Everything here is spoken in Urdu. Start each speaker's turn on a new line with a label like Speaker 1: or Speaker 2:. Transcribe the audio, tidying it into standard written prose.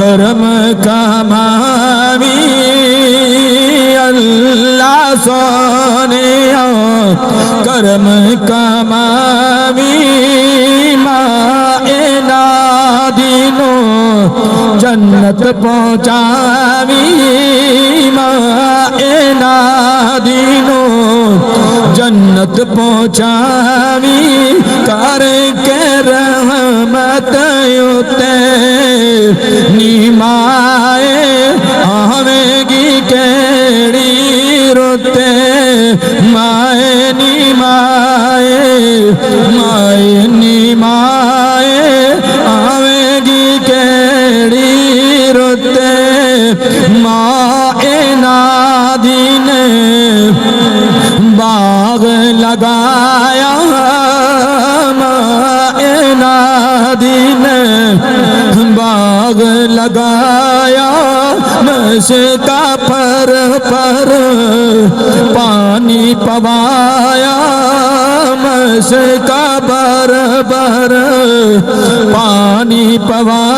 Speaker 1: کرم کا مامی اللہ سونیا کرم کا مامی مائے نادینو جنت پہنچاوی مائے نادینو جنت پہنچاوی کر کے رحمت یوتے نیمائے آویں گی کیڑی روتے مائے نیمائے مائے نیمائے آویں گی کیڑی روتے مائے نادی نے باغ لگایا مائے نادی نے باغ لگایا مشکا پر پانی پوایا مشکا پر پانی پوایا